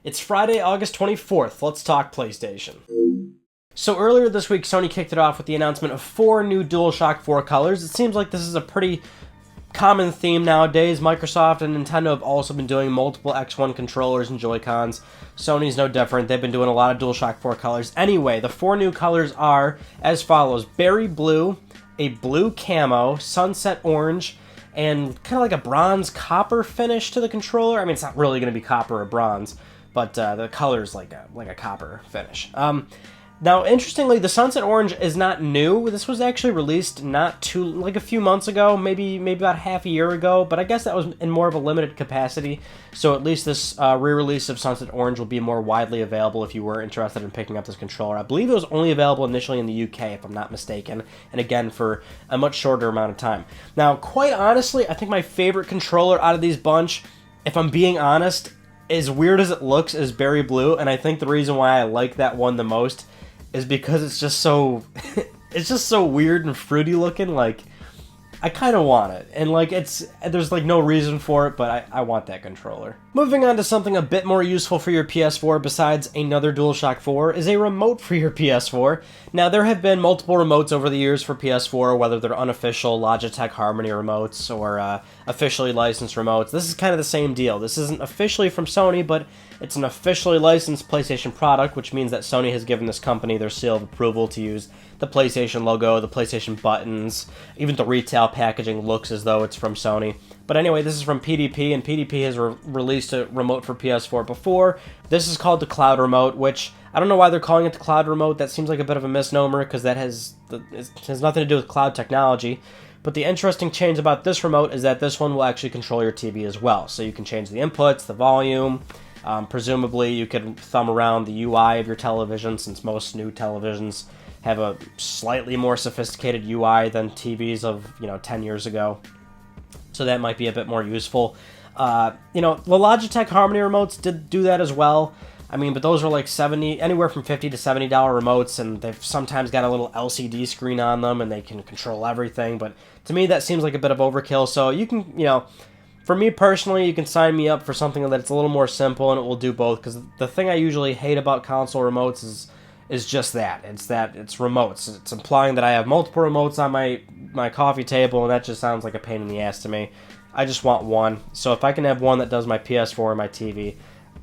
It's Friday, August 24th. Let's talk PlayStation. So earlier this week, Sony kicked it off with the announcement of 4 new Dualshock 4 colors. It seems like this is a pretty common theme nowadays. Microsoft and Nintendo have also been doing multiple X1 controllers and Joy-Cons. Sony's no different. They've been doing a lot of DualShock 4 colors. Anyway, the 4 new colors are as follows: berry blue, a blue camo, sunset orange, and kind of like a bronze copper finish to the controller. I mean, it's not really going to be copper or bronze, but the color's like a copper finish. Now, interestingly, the sunset orange is not new. This was actually released like a few months ago, maybe about half a year ago, but I guess that was in more of a limited capacity, so at least this re-release of sunset orange will be more widely available if you were interested in picking up this controller. I believe it was only available initially in the UK, if I'm not mistaken, and again, for a much shorter amount of time. Now, quite honestly, I think my favorite controller out of these bunch, if I'm being honest, as weird as it looks, is berry blue, and I think the reason why I like that one the most is because it's just so it's just so weird and fruity looking. Like, I kind of want it, and like there's like no reason for it, but I want that controller. Moving on to something a bit more useful for your PS4 besides another DualShock 4 is a remote for your PS4. Now, there have been multiple remotes over the years for PS4, whether they're unofficial Logitech Harmony remotes or officially licensed remotes. This is kind of the same deal. This isn't officially from Sony, but it's an officially licensed PlayStation product, which means that Sony has given this company their seal of approval to use the PlayStation logo, the PlayStation buttons, even the retail packaging looks as though it's from Sony. But anyway, this is from PDP, and PDP has released a remote for PS4 before. This is called the Cloud Remote, which I don't know why they're calling it the Cloud Remote. That seems like a bit of a misnomer because it has nothing to do with cloud technology. But the interesting change about this remote is that this one will actually control your TV as well. So you can change the inputs, the volume. Presumably, you could thumb around the UI of your television, since most new televisions have a slightly more sophisticated UI than TVs of 10 years ago. So that might be a bit more useful. The Logitech Harmony remotes did do that as well. I mean, but those are like anywhere from $50 to $70 remotes, and they've sometimes got a little LCD screen on them, and they can control everything. But to me, that seems like a bit of overkill. So you can, for me personally, you can sign me up for something that's a little more simple, and it will do both. Because the thing I usually hate about console remotes is just that. It's remotes. It's implying that I have multiple remotes on my coffee table, and that just sounds like a pain in the ass to me. I just want one. So if I can have one that does my PS4 and my TV,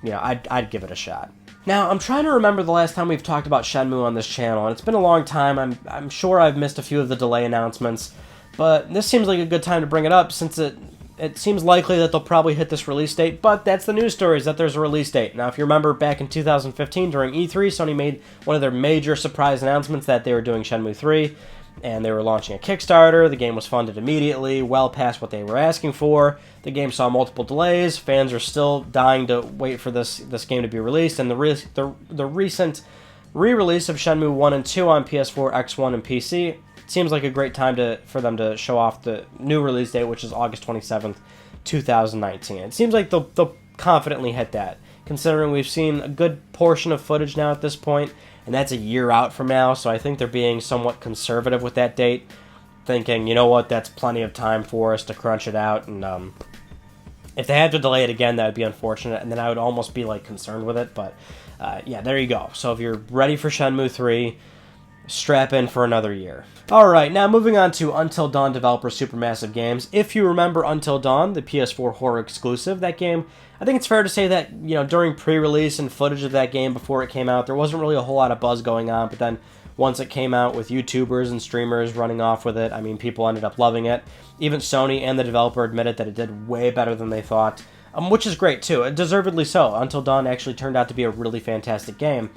I'd give it a shot. Now, I'm trying to remember the last time we've talked about Shenmue on this channel, and it's been a long time. I'm sure I've missed a few of the delay announcements, but this seems like a good time to bring it up, since it seems likely that they'll probably hit this release date, but that's the news story, is that there's a release date. Now, if you remember back in 2015 during E3, Sony made one of their major surprise announcements that they were doing Shenmue 3, and they were launching a Kickstarter. The game was funded immediately, well past what they were asking for. The game saw multiple delays. Fans are still dying to wait for this game to be released, and the recent re-release of Shenmue 1 and 2 on PS4, X1, and PC seems like a great time for them to show off the new release date, which is August 27th, 2019. It seems like they'll confidently hit that, considering we've seen a good portion of footage now at this point, and that's a year out from now, so I think they're being somewhat conservative with that date, thinking, you know what, that's plenty of time for us to crunch it out, and if they had to delay it again, that would be unfortunate, and then I would almost be concerned with it, but yeah, there you go. So if you're ready for Shenmue 3, strap in for another year. Alright, now moving on to Until Dawn developer Supermassive Games. If you remember Until Dawn, the PS4 horror exclusive, that game, I think it's fair to say that, during pre-release and footage of that game before it came out, there wasn't really a whole lot of buzz going on, but then once it came out with YouTubers and streamers running off with it, I mean, people ended up loving it. Even Sony and the developer admitted that it did way better than they thought, which is great too, deservedly so. Until Dawn actually turned out to be a really fantastic game.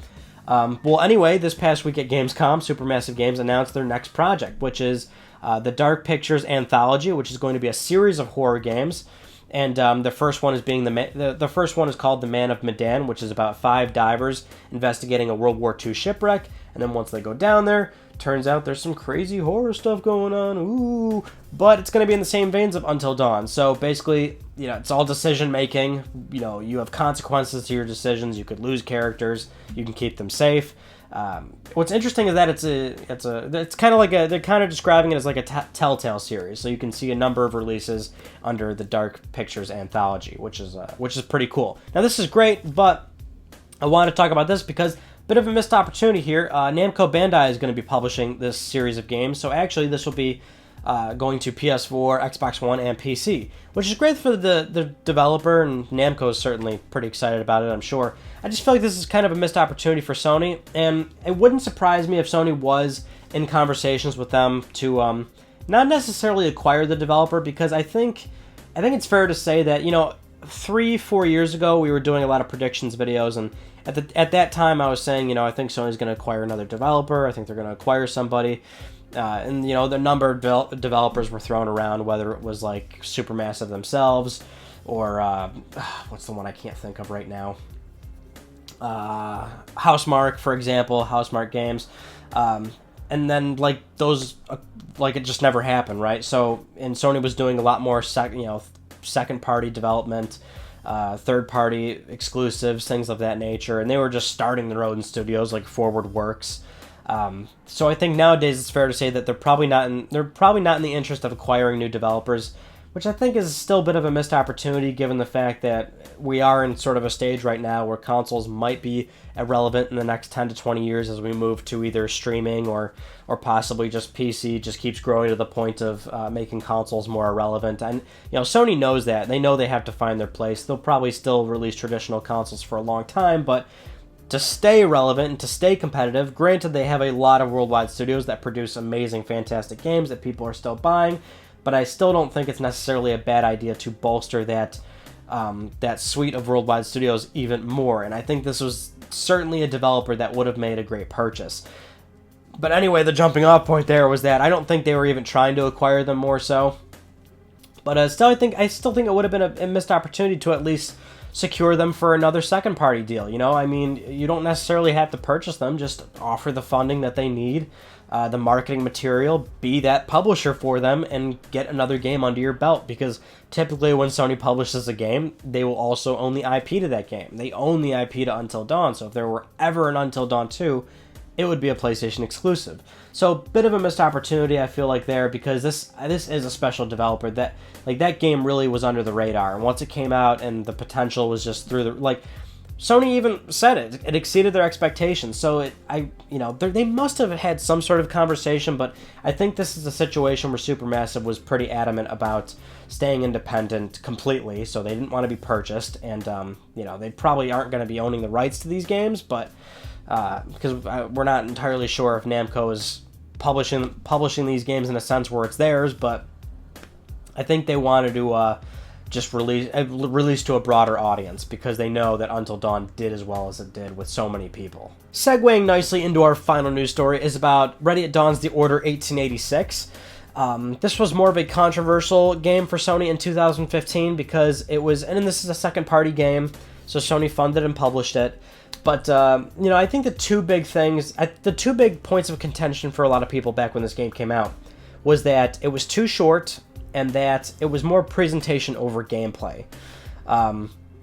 Well, anyway, this past week at Gamescom, Supermassive Games announced their next project, which is the Dark Pictures Anthology, which is going to be a series of horror games. And the first one is the first one is called The Man of Medan, which is about 5 divers investigating a World War II shipwreck. And then once they go down there, turns out there's some crazy horror stuff going on. Ooh! But it's going to be in the same veins of Until Dawn. So basically, it's all decision making. You have consequences to your decisions. You could lose characters. You can keep them safe. What's interesting is that it's kind of like they're kind of describing it as like a Telltale series. So you can see a number of releases under the Dark Pictures Anthology, which is pretty cool. Now this is great, but I want to talk about this because bit of a missed opportunity here. Namco Bandai is going to be publishing this series of games, so actually this will be going to PS4, Xbox One, and PC, which is great for the developer, and Namco is certainly pretty excited about it, I'm sure. I just feel like this is kind of a missed opportunity for Sony, and it wouldn't surprise me if Sony was in conversations with them to not necessarily acquire the developer, because I think it's fair to say that, 3-4 years ago we were doing a lot of predictions videos, and at that time I was saying, I think Sony's going to acquire another developer. I think they're going to acquire somebody. And the number of developers were thrown around, whether it was like Supermassive themselves or what's the one I can't think of right now? Housemarque, for example, Housemarque Games, and then like those, like it just never happened, right? So, and Sony was doing a lot more second party development, third party exclusives, things of that nature, and they were just starting their own studios like Forward Works. So I think nowadays it's fair to say that they're probably not in the interest of acquiring new developers, which I think is still a bit of a missed opportunity given the fact that we are in sort of a stage right now where consoles might be irrelevant in the next 10 to 20 years as we move to either streaming or possibly just PC just keeps growing to the point of making consoles more irrelevant. And Sony knows that. They know they have to find their place. They'll probably still release traditional consoles for a long time, but to stay relevant and to stay competitive, granted they have a lot of worldwide studios that produce amazing, fantastic games that people are still buying, but I still don't think it's necessarily a bad idea to bolster that suite of worldwide studios even more. And I think this was certainly a developer that would have made a great purchase. But anyway, the jumping off point there was that I don't think they were even trying to acquire them more so. But I still think it would have been a missed opportunity to at least secure them for another second party deal. I mean, you don't necessarily have to purchase them, just offer the funding that they need, the marketing material, be that publisher for them, and get another game under your belt, because typically when Sony publishes a game, they will also own the IP to that game. They own the IP to Until Dawn, so if there were ever an Until Dawn 2, it would be a PlayStation exclusive. So, bit of a missed opportunity, I feel like, there, because this is a special developer that, like, that game really was under the radar. And once it came out and the potential was just through the, like, Sony even said it exceeded their expectations. So they must have had some sort of conversation, but I think this is a situation where Supermassive was pretty adamant about staying independent completely, so they didn't want to be purchased, and they probably aren't going to be owning the rights to these games, but because we're not entirely sure if Namco is publishing these games in a sense where it's theirs, but I think they wanted to just release to a broader audience because they know that Until Dawn did as well as it did with so many people. Segueing nicely into our final news story is about Ready at Dawn's The Order 1886. This was more of a controversial game for Sony in 2015 because it was, and this is a second party game, so Sony funded and published it. But, I think the two big points of contention for a lot of people back when this game came out was that it was too short and that it was more presentation over gameplay.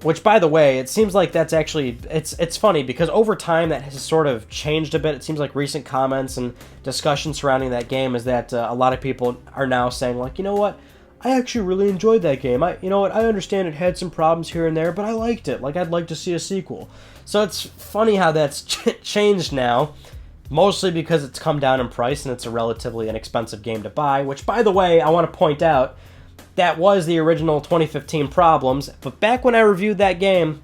Which, by the way, it seems like that's actually, it's funny because over time that has sort of changed a bit. It seems like recent comments and discussion surrounding that game is that a lot of people are now saying, like, you know what? I actually really enjoyed that game. I understand it had some problems here and there, but I liked it. Like, I'd like to see a sequel. So it's funny how that's changed now, mostly because it's come down in price and it's a relatively inexpensive game to buy, which, by the way, I want to point out, that was the original 2015 problems, but back when I reviewed that game,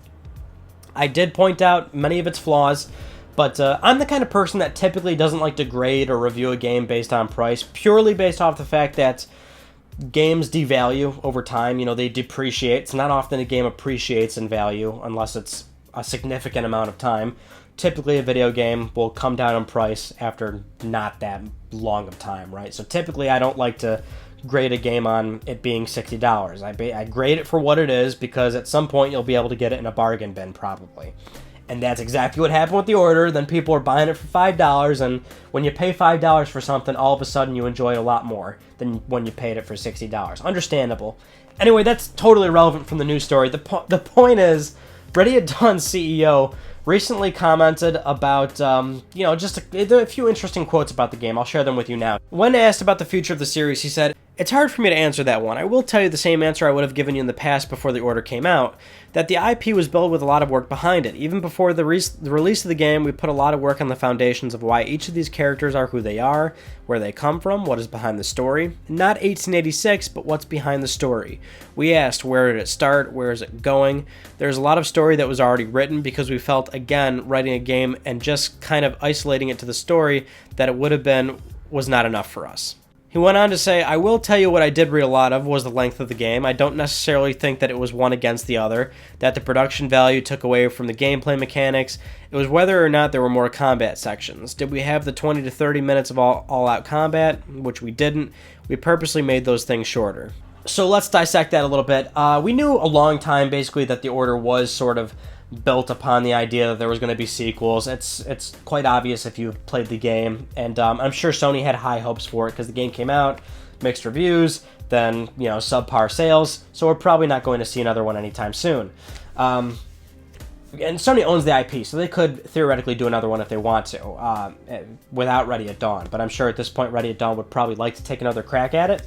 I did point out many of its flaws, but I'm the kind of person that typically doesn't like to grade or review a game based on price, purely based off the fact that games devalue over time. They depreciate. It's not often a game appreciates in value unless it's a significant amount of time. Typically, a video game will come down in price after not that long of time, right? So typically, I don't like to grade a game on it being $60. I grade it for what it is because at some point you'll be able to get it in a bargain bin, probably. And that's exactly what happened with The Order. Then people are buying it for $5, and when you pay $5 for something, all of a sudden you enjoy a lot more than when you paid it for $60. Understandable. Anyway, that's totally irrelevant from the news story. The point is, Ready at Dawn's CEO recently commented about, just a few interesting quotes about the game. I'll share them with you now. When asked about the future of the series, he said, It's hard for me to answer that one. I will tell you the same answer I would have given you in the past before the order came out, that the IP was built with a lot of work behind it. Even before the release of the game, we put a lot of work on the foundations of why each of these characters are who they are, where they come from, what is behind the story. Not 1886, but what's behind the story. We asked, where did it start, where is it going? There's a lot of story that was already written because we felt, again, writing a game and just kind of isolating it to the story that it would have been was not enough for us. He went on to say, I will tell you what I did read a lot of was the length of the game. I don't necessarily think that it was one against the other, that the production value took away from the gameplay mechanics. It was whether or not there were more combat sections. Did we have the 20 to 30 minutes of all-out combat? Which we didn't. We purposely made those things shorter. So let's dissect that a little bit. We knew a long time, basically, that the order was sort of built upon the idea that there was going to be sequels. It's quite obvious if you've played the game, and I'm sure Sony had high hopes for it because the game came out, mixed reviews, then subpar sales, so we're probably not going to see another one anytime soon. And Sony owns the IP, so they could theoretically do another one if they want to, without Ready at Dawn, but I'm sure at this point Ready at Dawn would probably like to take another crack at it,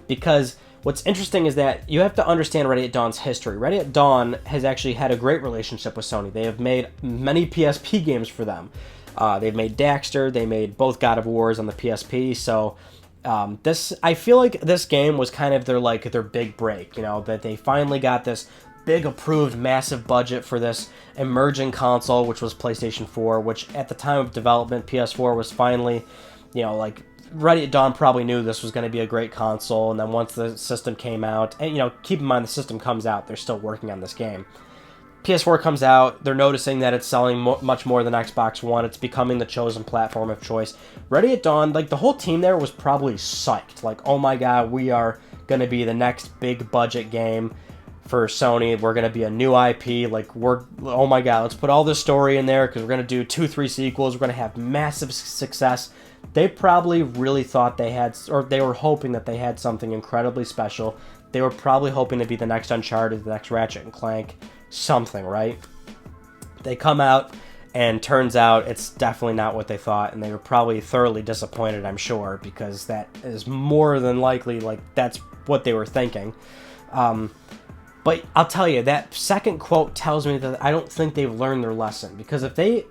because what's interesting is that you have to understand Ready at Dawn's history. Ready at Dawn has actually had a great relationship with Sony. They have made many PSP games for them. They've made Daxter, they made both God of Wars on the PSP, so I feel like this game was kind of their big break, that they finally got this big approved massive budget for this emerging console, which was PlayStation 4, which at the time of development, PS4 was finally, Ready at Dawn probably knew this was going to be a great console, and then once the system came out, and keep in mind the system comes out, they're still working on this game. PS4 comes out, they're noticing that it's selling much more than Xbox One, it's becoming the chosen platform of choice. Ready at Dawn, the whole team there was probably psyched, oh my god, we are going to be the next big budget game for Sony, we're going to be a new IP, oh my god, let's put all this story in there, because we're going to do 2-3 sequels, we're going to have massive success. They probably really thought they had, or they were hoping that they had something incredibly special. They were probably hoping to be the next Uncharted, the next Ratchet and Clank, something, right? They come out, and turns out it's definitely not what they thought, and they were probably thoroughly disappointed, I'm sure, because that is more than likely, that's what they were thinking. But I'll tell you, that second quote tells me that I don't think they've learned their lesson, because if the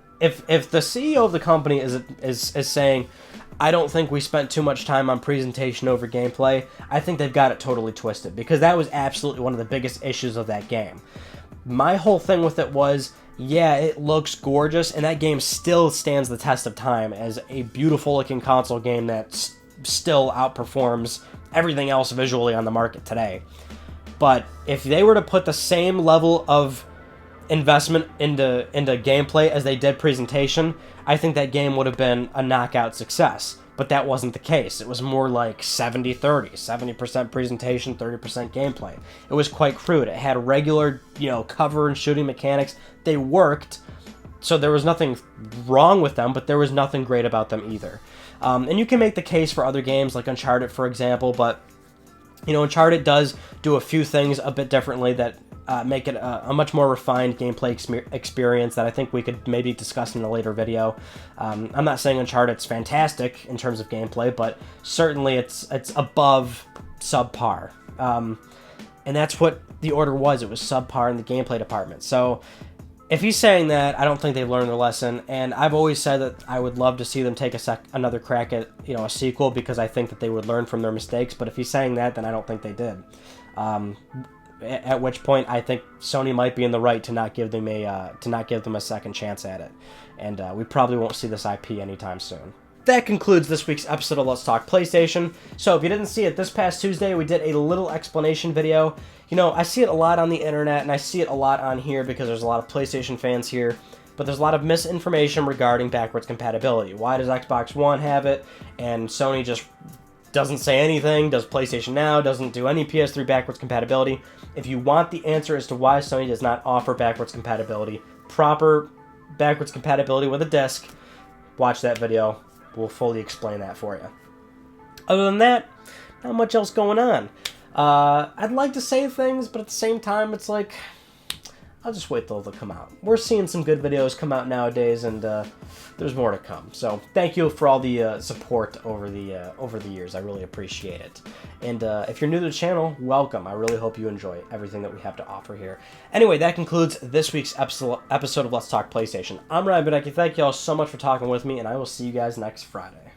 CEO of the company is saying, I don't think we spent too much time on presentation over gameplay, I think they've got it totally twisted, because that was absolutely one of the biggest issues of that game. My whole thing with it was, yeah, it looks gorgeous, and that game still stands the test of time as a beautiful looking console game that still outperforms everything else visually on the market today. But if they were to put the same level of investment into gameplay as they did presentation, I think that game would have been a knockout success. But that wasn't the case. It was more like 70-30, 70% presentation, 30% gameplay. It was quite crude. It had regular, cover and shooting mechanics. They worked, so there was nothing wrong with them, but there was nothing great about them either. And you can make the case for other games like Uncharted, for example, but Uncharted does do a few things a bit differently that make it a much more refined gameplay experience that I think we could maybe discuss in a later video. I'm not saying Uncharted's fantastic in terms of gameplay, but certainly it's above subpar. And that's what the order was. It was subpar in the gameplay department. So if he's saying that, I don't think they've learned their lesson, and I've always said that I would love to see them take another crack at a sequel, because I think that they would learn from their mistakes. But if he's saying that, then I don't think they did. At which point, I think Sony might be in the right to not give them a second chance at it, and we probably won't see this IP anytime soon. That concludes this week's episode of Let's Talk PlayStation. So if you didn't see it, this past Tuesday we did a little explanation video. I see it a lot on the internet, and I see it a lot on here because there's a lot of PlayStation fans here, but there's a lot of misinformation regarding backwards compatibility. Why does Xbox One have it, and Sony just doesn't say anything? Does PlayStation Now doesn't do any PS3 backwards compatibility? If you want the answer as to why Sony does not offer backwards compatibility, proper backwards compatibility with a disc, watch that video. We'll fully explain that for you. Other than that, not much else going on. I'd like to say things, but at the same time, it's like, I'll just wait till they'll come out. We're seeing some good videos come out nowadays, and there's more to come. So thank you for all the support over the years. I really appreciate it. And if you're new to the channel, welcome. I really hope you enjoy everything that we have to offer here. Anyway, that concludes this week's episode of Let's Talk PlayStation. I'm Ryan Badecki. Thank you all so much for talking with me, and I will see you guys next Friday.